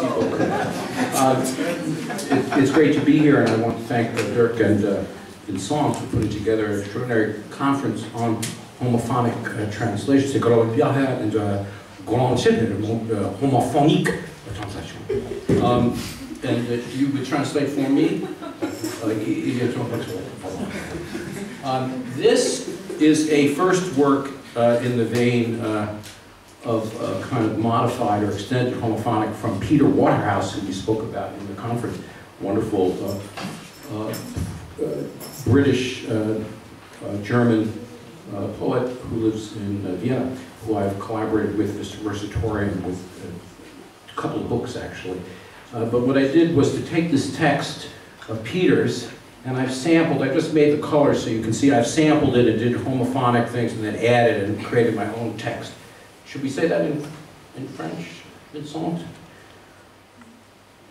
Merci beaucoup. It's great to be here, and I want to thank Dirk and Vincent for putting together an extraordinary conference on homophonic translation. C'est grand bien and grand homophonique translation. And you would translate for me. This is a first work in the vein of kind of modified or extended homophonic from Peter Waterhouse, who we spoke about in the conference. Wonderful British German poet who lives in Vienna, who I've collaborated with, Mr. Versatorium, with a couple of books actually. But what I did was to take this text of Peter's, and I've sampled, I just made the colors so you can see I've sampled it and did homophonic things and then added and created my own text. Should we say that in French, Vincent?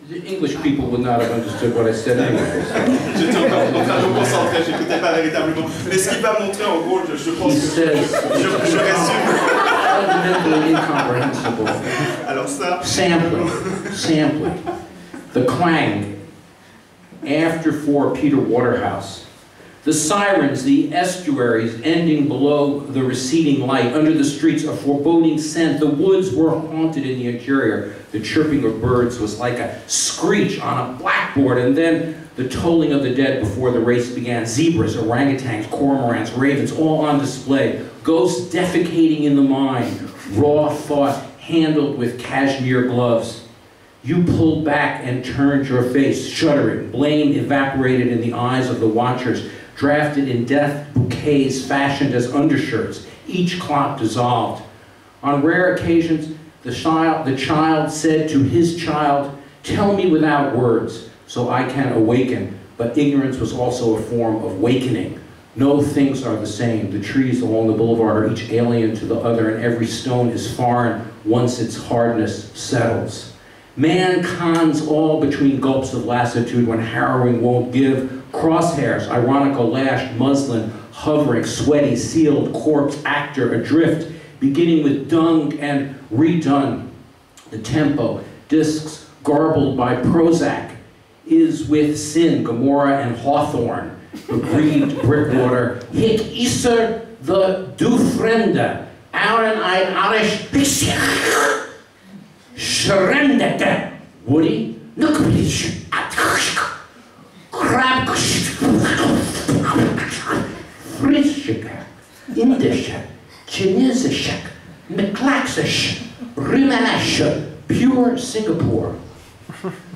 The English people would not have understood what I said anyway. J'étais encore en train de me concentrer, j'écoutais pas véritablement. Mais ce qu'il va montrer en gros, je pense que je résume. Fundamentally incomprehensible. Alors ça. Sampling. The clang. After for Peter Waterhouse. The sirens, the estuaries ending below the receding light, under the streets a foreboding scent. The woods were haunted in the interior. The chirping of birds was like a screech on a blackboard, and then the tolling of the dead before the race began. Zebras, orangutans, cormorants, ravens, all on display. Ghosts defecating in the mind. Raw thought handled with cashmere gloves. You pulled back and turned your face, shuddering. Blame evaporated in the eyes of the watchers, drafted in death bouquets fashioned as undershirts. Each clock dissolved. On rare occasions, the child said to his child, "Tell me without words, so I can awaken." But ignorance was also a form of wakening. No things are the same. The trees along the boulevard are each alien to the other, and every stone is foreign once its hardness settles. Man cons all between gulps of lassitude when harrowing won't give. Crosshairs, ironical lashed muslin, hovering, sweaty, sealed, corpse, actor adrift, beginning with dung and redone. The tempo, discs garbled by Prozac, is with sin, Gomorrah and Hawthorne. The breathed brickwater, hic iser the du frende, auren I arish pixie. Schrendete, Woody, Nuklish, Crab, Frischig, Indisch, Chinesisch, McClaxish, Rumanesh, pure Singapore.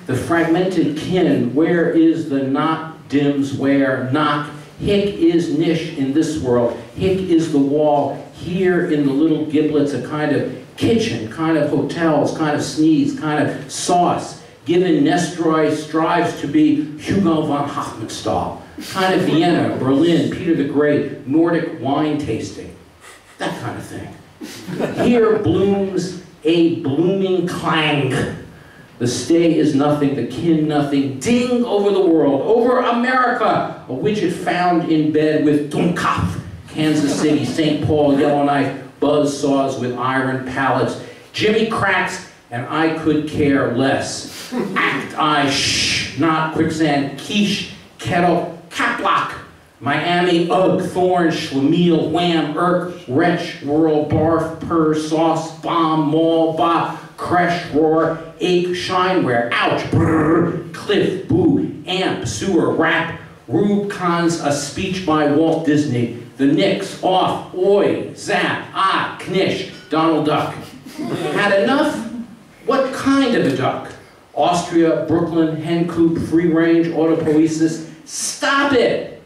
The fragmented kin, where is the not dims where not? Hick is niche in this world. Hick is the wall. Here in the little giblets, a kind of kitchen, kind of hotels, kind of sneeze, kind of sauce. Given Nestroy strives to be Hugo von Hofmannsthal. Kind of Vienna, Berlin, Peter the Great, Nordic wine tasting. That kind of thing. Here blooms a blooming clang. The stay is nothing, the kin nothing. Ding over the world, over America. A widget found in bed with Dummkopf, Kansas City, St. Paul, Yellowknife, buzz saws with iron pallets. Jimmy cracks, and I could care less. Act I shh, not quicksand, quiche, kettle, caplock. Miami, ugh, thorn, schlemiel, wham, irk, wretch, whirl, barf, purr, sauce, bomb, maul, bop, crash, roar, ache, shineware, ouch, brrr, cliff, boo, amp, sewer, rap, Rube cons a speech by Walt Disney, the Knicks, off, oi, zap, ah, knish, Donald Duck. Had enough? What kind of a duck? Austria, Brooklyn, hen coop, free range, autopoiesis. Stop it!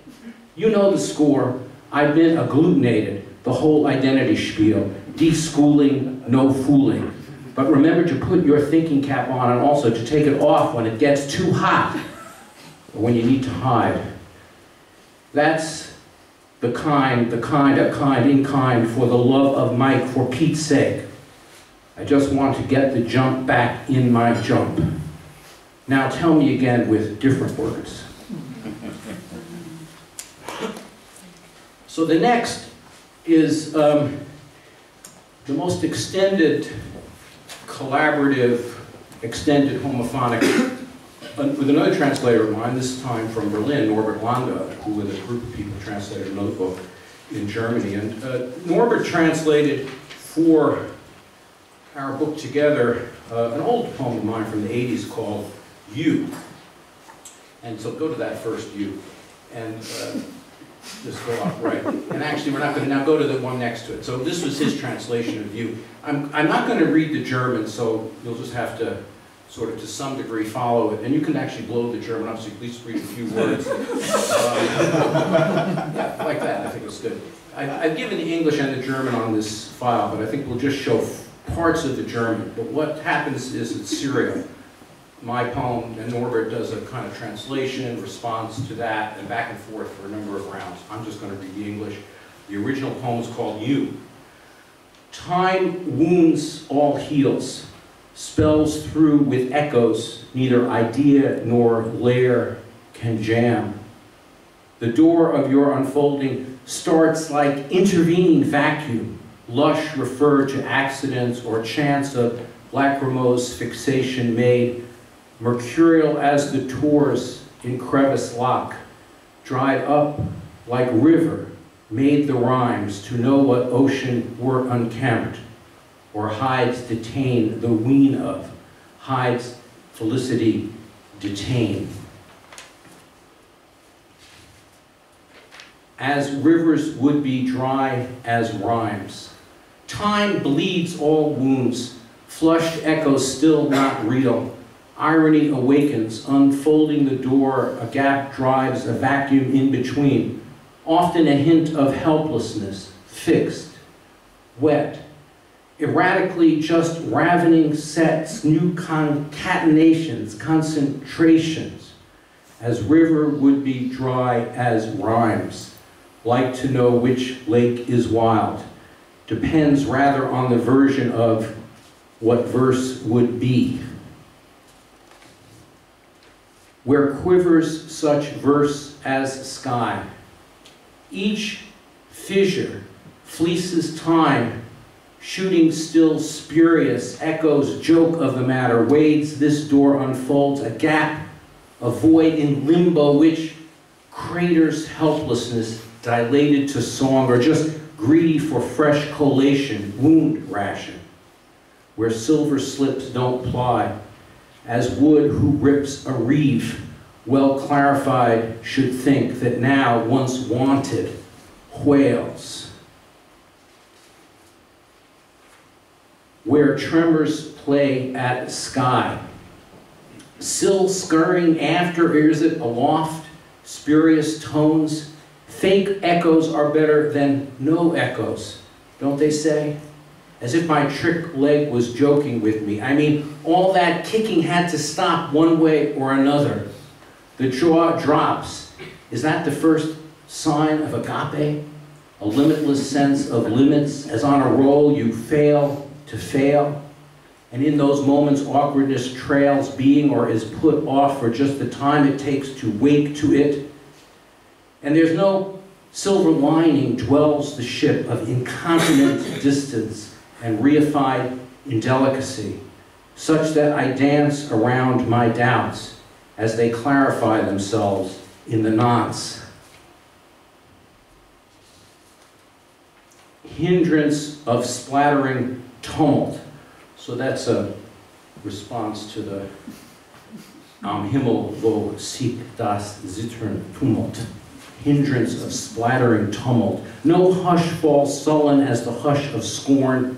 You know the score. I've been agglutinated, the whole identity spiel. Deschooling, no fooling. But remember to put your thinking cap on and also to take it off when it gets too hot or when you need to hide. That's the kind, in kind, for the love of Mike, for Pete's sake. I just want to get the jump back in my jump. Now tell me again with different words. So the next is the most extended collaborative extended homophonic with another translator of mine, this time from Berlin, Norbert Landa, who with a group of people translated another book in Germany. And Norbert translated for our book together an old poem of mine from the 80s called You. And so go to that first You. And just go up, right. And actually, we're not going to now go to the one next to it. So this was his translation of You. I'm not going to read the German, so you'll just have to sort of to some degree follow it. And you can actually blow the German up, so you at least read a few words. Yeah, like that, I think it's good. I've given the English and the German on this file, but I think we'll just show parts of the German. But what happens is in Syria, my poem, and Norbert does a kind of translation, response to that, and back and forth for a number of rounds. I'm just going to read the English. The original poem is called You. Time wounds all heals, spells through with echoes, neither idea nor lair can jam. The door of your unfolding starts like intervening vacuum, lush refer to accidents or chance of lachrymose fixation made, mercurial as the tors in crevice lock, dried up like river, made the rhymes to know what ocean were unkempt, or hides detain the ween of, hides felicity detain. As rivers would be dry as rhymes. Time bleeds all wounds, flushed echoes still not real. Irony awakens, unfolding the door, a gap drives a vacuum in between. Often a hint of helplessness, fixed, wet. Erratically just ravening sets, new concatenations, concentrations. As river would be dry as rhymes. Like to know which lake is wild. Depends rather on the version of what verse would be. Where quivers such verse as sky. Each fissure fleeces time, shooting still spurious, echoes joke of the matter, wades this door unfolds, a gap, a void in limbo which craters helplessness, dilated to song, or just greedy for fresh collation, wound ration, where silver slips don't ply, as wood who rips a reeve, well clarified, should think that now once wanted whales. Where tremors play at sky, still scurrying after, or is it aloft, spurious tones, fake echoes are better than no echoes, don't they say? As if my trick leg was joking with me. I mean, all that kicking had to stop one way or another. The jaw drops. Is that the first sign of agape? A limitless sense of limits, as on a roll you fail to fail. And in those moments, awkwardness trails being or is put off for just the time it takes to wake to it. And there's no silver lining dwells the ship of incontinent distance and reified indelicacy, such that I dance around my doubts as they clarify themselves in the knots. Hindrance of splattering tumult. So that's a response to the Am Himmel wo siegt das Zittern Tumult. Hindrance of splattering tumult. No hush falls sullen as the hush of scorn,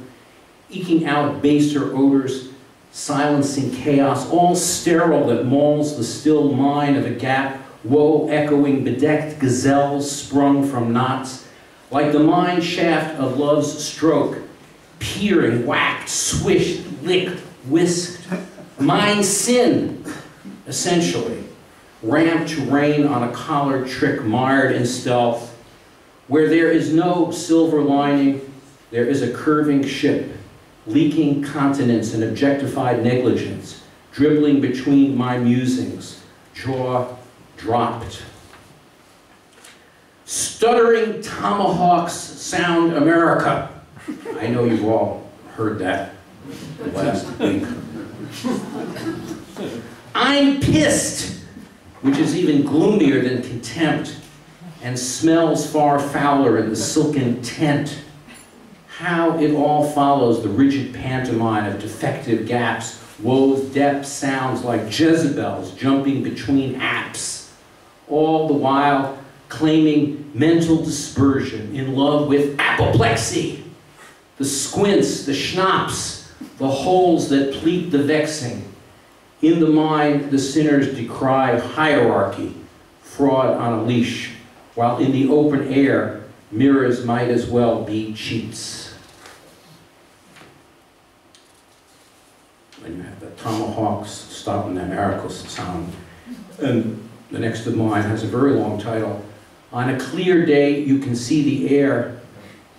eking out baser odors, silencing chaos, all sterile that mauls the still mind of a gap, woe echoing bedecked gazelles sprung from knots, like the mine shaft of love's stroke, peering, whacked, swished, licked, whisked. Mine sin, essentially, ramped to rain on a collar trick mired in stealth. Where there is no silver lining, there is a curving ship, leaking continents and objectified negligence, dribbling between my musings, jaw dropped. Stuttering tomahawks sound America. I know you've all heard that last week. I'm pissed, which is even gloomier than contempt, and smells far fouler in the silken tent. How it all follows the rigid pantomime of defective gaps. Woe's depth sounds like Jezebels jumping between apps, all the while claiming mental dispersion, in love with apoplexy, the squints, the schnapps, the holes that pleat the vexing. In the mind, the sinners decry hierarchy, fraud on a leash, while in the open air, mirrors might as well be cheats. And you have the tomahawks stopping the miracles sound. And the next of mine has a very long title. On a clear day, you can see the air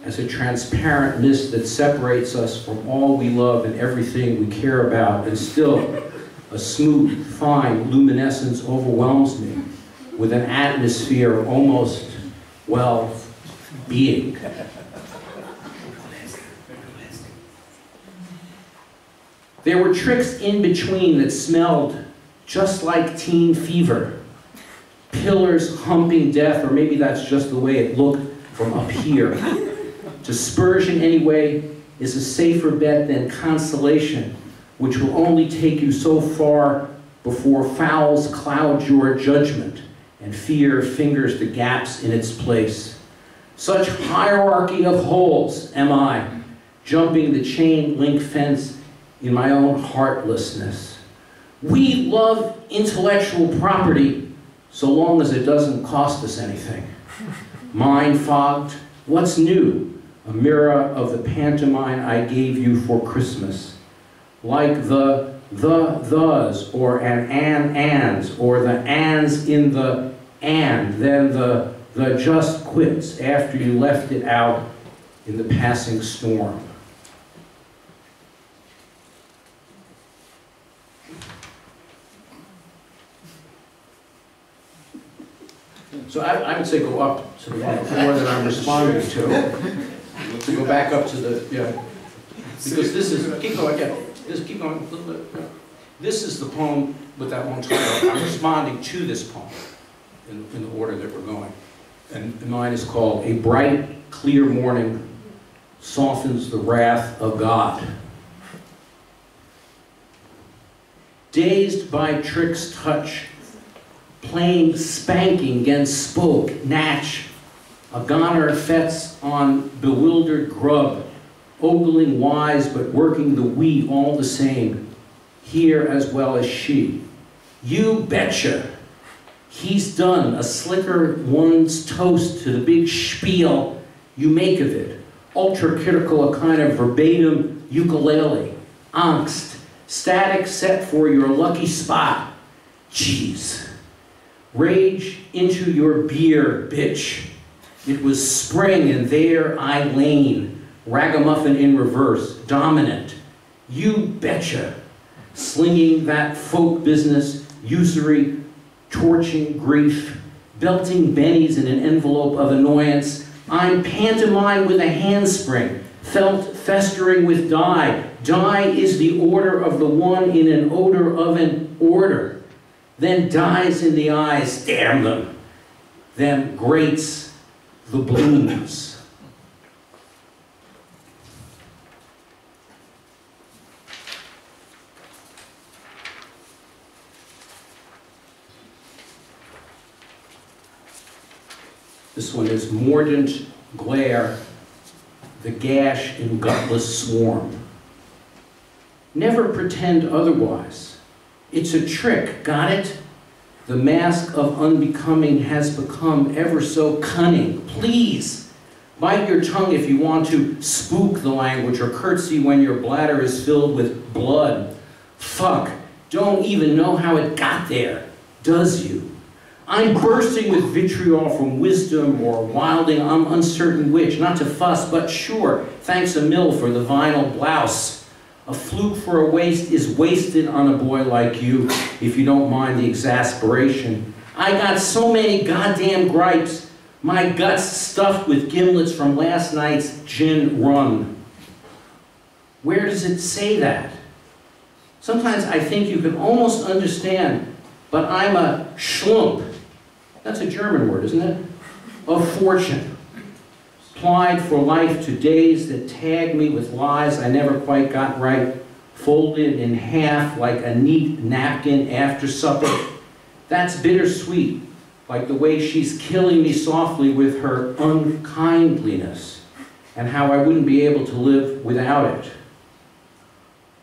as a transparent mist that separates us from all we love and everything we care about, and still a smooth, fine luminescence overwhelms me with an atmosphere of almost, well, being. There were tricks in between that smelled just like teen fever. Pillars humping death, or maybe that's just the way it looked from up here. Dispersion, anyway, is a safer bet than consolation, which will only take you so far before fouls cloud your judgment and fear fingers the gaps in its place. Such hierarchy of holes am I, jumping the chain link fence in my own heartlessness. We love intellectual property so long as it doesn't cost us anything. Mind fogged, what's new? A mirror of the pantomime I gave you for Christmas. Like the thes, or ands, or the ands in the and, then the just quits after you left it out in the passing storm. So I would say go up to the one that I'm responding to go back up to the, yeah. Because this is, keep going, yeah. Keep going a little bit. Yeah. This is the poem with that one title. I'm responding to this poem in the order that we're going. And mine is called A Bright, Clear Morning Softens the Wrath of God. Dazed by trick's touch, plain spanking against spoke, natch, a goner fets on bewildered grub, ogling wise but working the we all the same, here as well as she. You betcha. He's done a slicker one's toast to the big spiel you make of it. Ultra-critical, a kind of verbatim ukulele. Angst. Static set for your lucky spot. Jeez. Rage into your beer, bitch. It was spring and there I lane. Ragamuffin in reverse. Dominant. You betcha. Slinging that folk business, usury, torching grief, belting bennies in an envelope of annoyance. I'm pantomime with a handspring, felt festering with dye. Dye is the order of the one in an odor of an order. Then dies in the eyes, damn them. Then grates the blooms. This one is mordant glare, the gash in gutless swarm. Never pretend otherwise. It's a trick, got it? The mask of unbecoming has become ever so cunning. Please, bite your tongue if you want to spook the language or curtsy when your bladder is filled with blood. Fuck, don't even know how it got there, does you? I'm bursting with vitriol from wisdom or wilding, I'm uncertain which, not to fuss, but sure, thanks a mill for the vinyl blouse. A fluke for a waist is wasted on a boy like you, if you don't mind the exasperation. I got so many goddamn gripes, my guts stuffed with gimlets from last night's gin run. Where does it say that? Sometimes I think you can almost understand, but I'm a schlump. That's a German word, isn't it? Of fortune. Plied for life to days that tag me with lies I never quite got right, folded in half like a neat napkin after supper. That's bittersweet, like the way she's killing me softly with her unkindliness, and how I wouldn't be able to live without it.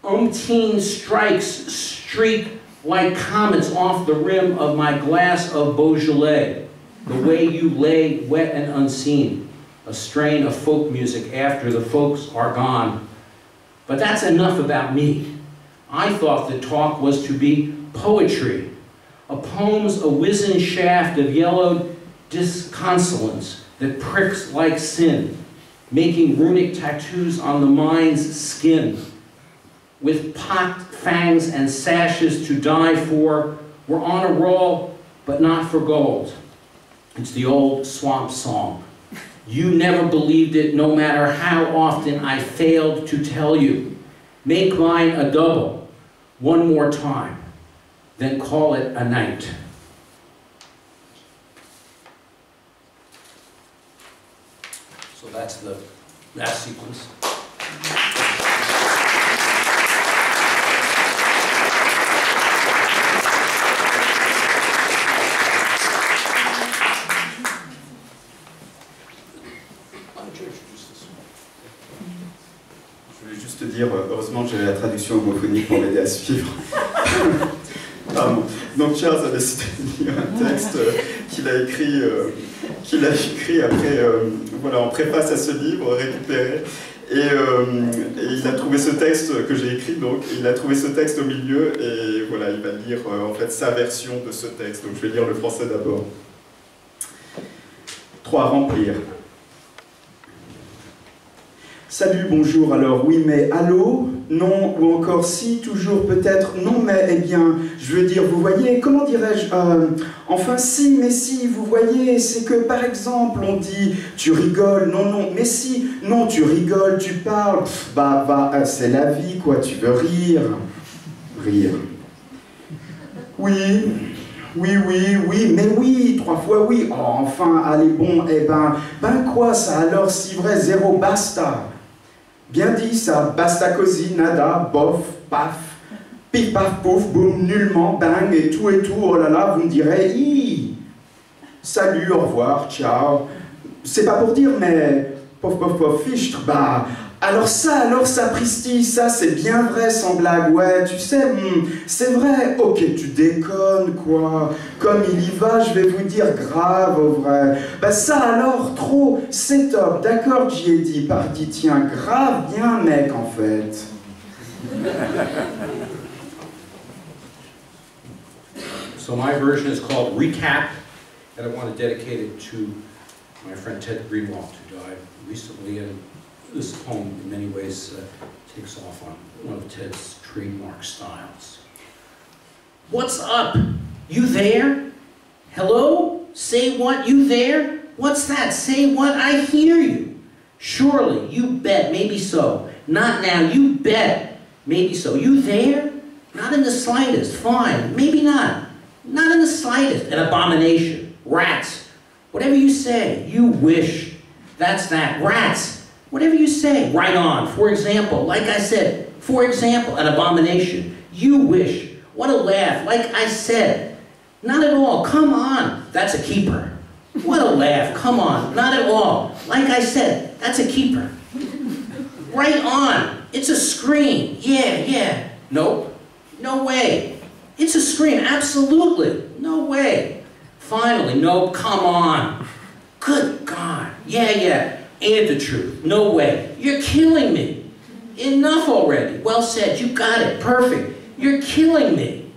Umpteen strikes streak like comets off the rim of my glass of Beaujolais, the way you lay wet and unseen, a strain of folk music after the folks are gone. But that's enough about me. I thought the talk was to be poetry, a poem's a wizened shaft of yellowed disconsolence that pricks like sin, making runic tattoos on the mind's skin. With pocked fangs and sashes to die for, we're on a roll, but not for gold. It's the old swamp song. You never believed it, no matter how often I failed to tell you. Make mine a double, one more time, then call it a night. So that's the last sequence. Heureusement, j'ai la traduction homophonique pour m'aider à suivre. Pardon. Donc Charles a décidé de lire un texte qu'il a écrit après, voilà, en préface à ce livre, récupéré. Et il a trouvé ce texte que j'ai écrit, donc il a trouvé ce texte au milieu, et voilà, il va lire en fait sa version de ce texte. Donc je vais lire le français d'abord. 3. Remplir. Salut, bonjour, alors oui, mais allô, non, ou encore si, toujours, peut-être, non, mais, eh bien, je veux dire, vous voyez, comment dirais-je, enfin, si, mais si, vous voyez, c'est que, par exemple, on dit, tu rigoles, non, non, mais si, non, tu rigoles, tu parles, pff, bah, c'est la vie, quoi, tu veux rire, rire. Oui, oui, mais oui, 3 fois oui, oh, enfin, allez, bon, eh ben quoi, ça, alors, si vrai, zéro, basta. Bien dit ça, basta così, nada, bof, paf, pif paf pouf, boum, nullement, bang, et tout, oh là là, vous me direz, salut, au revoir, ciao. C'est pas pour dire, mais pof, fichtre, bah, alors sapristi, ça c'est bien vrai sans blague, ouais, tu sais, c'est vrai, ok, tu déconnes, quoi, comme il y va, je vais vous dire grave, au vrai, bah ça alors, trop, c'est top, d'accord, j'y ai dit, pardi, tiens, grave bien, mec, en fait. So my version is called Recap, and I want to dedicate it to my friend Ted Greenwald, who died recently, and this poem, in many ways, takes off on one of Ted's trademark styles. What's up? You there? Hello? Say what? You there? What's that? Say what? I hear you. Surely, you bet. Maybe so. Not now. You bet. Maybe so. You there? Not in the slightest. Fine. Maybe not. Not in the slightest. An abomination. Rats. Whatever you say. You wish. That's that. Rats. Whatever you say, right on. For example, like I said, for example, an abomination. You wish. What a laugh. Like I said. Not at all. Come on. That's a keeper. What a laugh. Come on. Not at all. Like I said, that's a keeper. Right on. It's a scream. Yeah. Nope. No way. It's a scream. Absolutely. No way. Finally, nope. Come on. Good God. Yeah. Ain't it the truth? No way. You're killing me. Enough already. Well said. You got it. Perfect. You're killing me.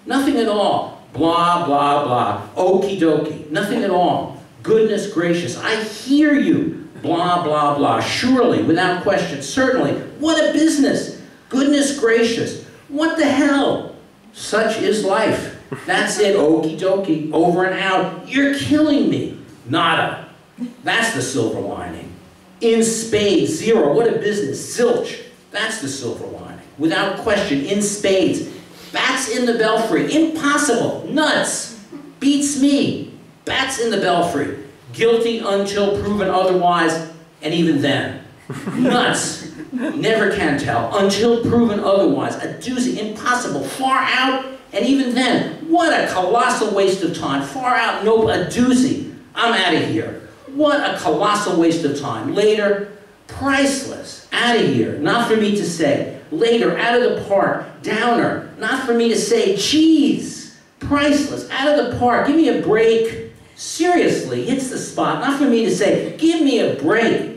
Nothing at all. Blah, blah, blah. Okie dokie. Nothing at all. Goodness gracious. I hear you. Blah, blah, blah. Surely, without question, certainly. What a business. Goodness gracious. What the hell? Such is life. That's it. Okie dokie. Over and out. You're killing me. Nada. That's the silver lining. In spades, zero. What a business. Zilch. That's the silver lining. without question, in spades. Bats in the belfry, impossible, nuts, beats me. Bats in the belfry, guilty until proven otherwise, and even then. Nuts, never can tell, until proven otherwise. A doozy, impossible, far out, and even then. What a colossal waste of time. Far out, no, a doozy. I'm out of here. What a colossal waste of time. Later, priceless, out of here, not for me to say. Later, out of the park, downer, not for me to say. Cheese, priceless, out of the park, give me a break. Seriously, hits the spot, not for me to say. Give me a break.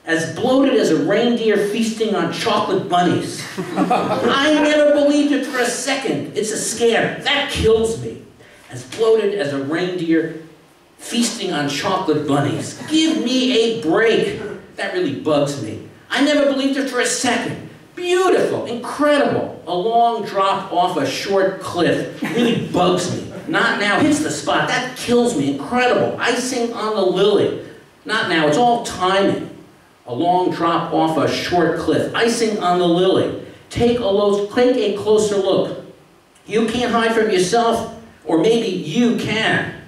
As bloated as a reindeer feasting on chocolate bunnies. I never believed it for a second. It's a scam. That kills me. As bloated as a reindeer feasting on chocolate bunnies. Give me a break. That really bugs me. I never believed it for a second. Beautiful, incredible. A long drop off a short cliff really bugs me. Not now, hits the spot. That kills me. Incredible. Icing on the lily. Not now, it's all timing. A long drop off a short cliff, icing on the lily. Take a closer look. You can't hide from yourself, or maybe you can.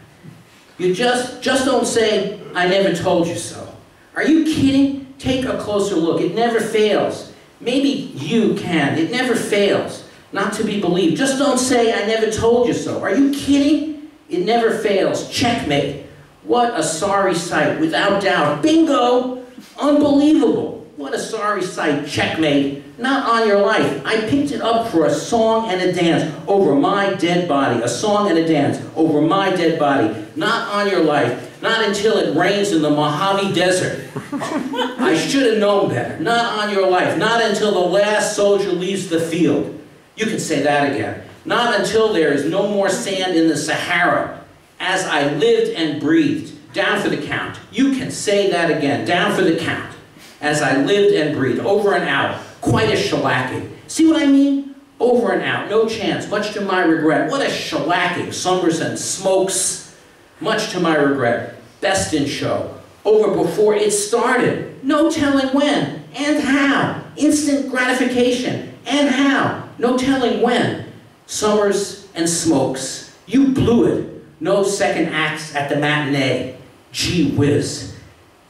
You just don't say, I never told you so. Are you kidding? Take a closer look. It never fails. Maybe you can. It never fails. Not to be believed. Just don't say, I never told you so. Are you kidding? It never fails. Checkmate. What a sorry sight, without doubt. Bingo! Unbelievable. What a sorry sight. Checkmate. Not on your life. I picked it up for a song and a dance over my dead body. A song and a dance over my dead body. Not on your life. Not until it rains in the Mojave Desert. I should have known better. Not on your life. Not until the last soldier leaves the field. You can say that again. Not until there is no more sand in the Sahara. As I lived and breathed. Down for the count. You can say that again. Down for the count. As I lived and breathed. Over and out. Quite a shellacking. See what I mean? Over and out. No chance. Much to my regret. What a shellacking. Summers and smokes. Much to my regret. Best in show. Over before it started. No telling when. And how. Instant gratification. And how. No telling when. Summers and smokes. You blew it. No second acts at the matinee. Gee whiz.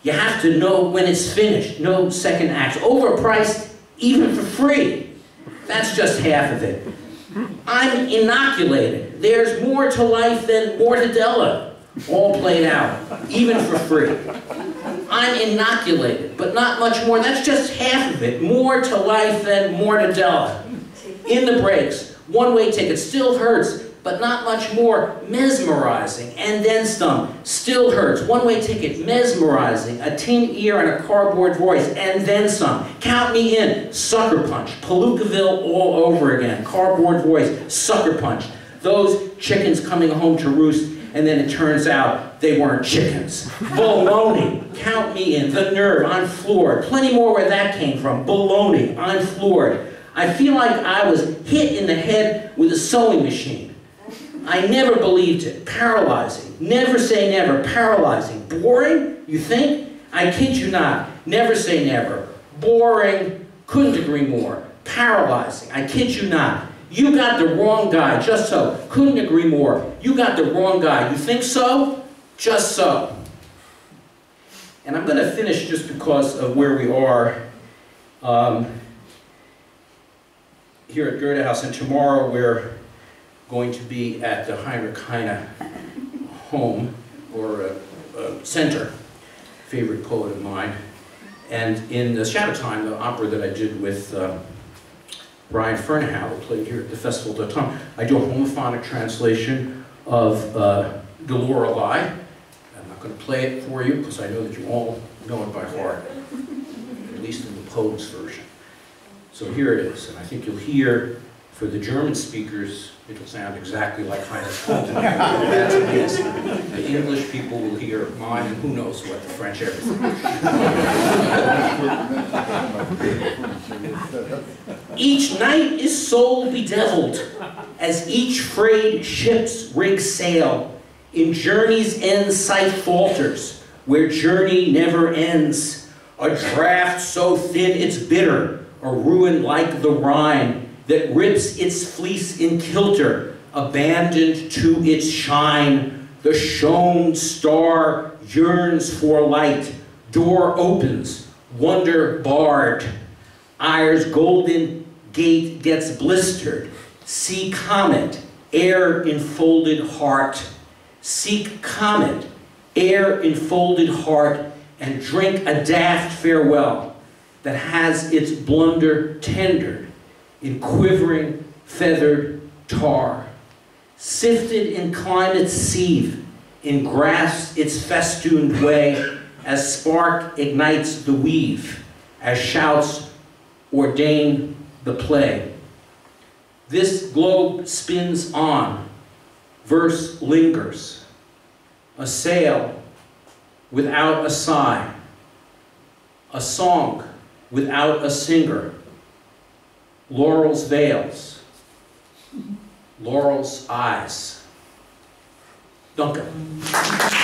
You have to know when it's finished. No second acts. Overpriced, even for free. That's just half of it. I'm inoculated. There's more to life than mortadella. All played out, even for free. I'm inoculated, but not much more. That's just half of it. More to life than mortadella. In the breaks, one-way ticket still hurts, but not much more. Mesmerizing, and then some. Still hurts. One-way ticket, mesmerizing. A tin ear and a cardboard voice, and then some. Count me in. Sucker punch. Palookaville all over again. Cardboard voice, sucker punch. Those chickens coming home to roost, and then it turns out they weren't chickens. Baloney. Count me in. The nerve. I'm floored. Plenty more where that came from. Baloney. I'm floored. I feel like I was hit in the head with a sewing machine. I never believed it. Paralyzing. Never say never. Paralyzing. Boring? You think? I kid you not. Never say never. Boring. Couldn't agree more. Paralyzing. I kid you not. You got the wrong guy. Just so. Couldn't agree more. You got the wrong guy. You think so? Just so. And I'm going to finish just because of where we are here at Goethe House. And tomorrow we're going to be at the Heinrich Heine home, or center, favorite poet of mine. And in the Shadow Time, the opera that I did with Brian Fernhow, who played here at the Festival d'Automne, I do a homophonic translation of the Lorelei. I'm not going to play it for you, because I know that you all know it by heart, at least in the poet's version. So here it is, and I think you'll hear, for the German speakers, it'll sound exactly like Heine's Conte. That's amazing. The English people will hear mine, and who knows what, the French, everything. Each night is soul bedeviled, as each frayed ship's rig sail. In journey's end sight falters, where journey never ends. A draught so thin it's bitter, a ruin like the Rhine that rips its fleece in kilter, abandoned to its shine. The shone star yearns for light, door opens, wonder barred. Eyre's golden gate gets blistered. See comet, air enfolded heart. Seek comet, air enfolded heart, and drink a daft farewell that has its blunder tendered in quivering, feathered tar. Sifted in climate's sieve, in grass its festooned way, as spark ignites the weave, as shouts ordain the play. This globe spins on, verse lingers, a sail without a sigh, a song without a singer, laurel's veils, laurel's eyes. Dank u.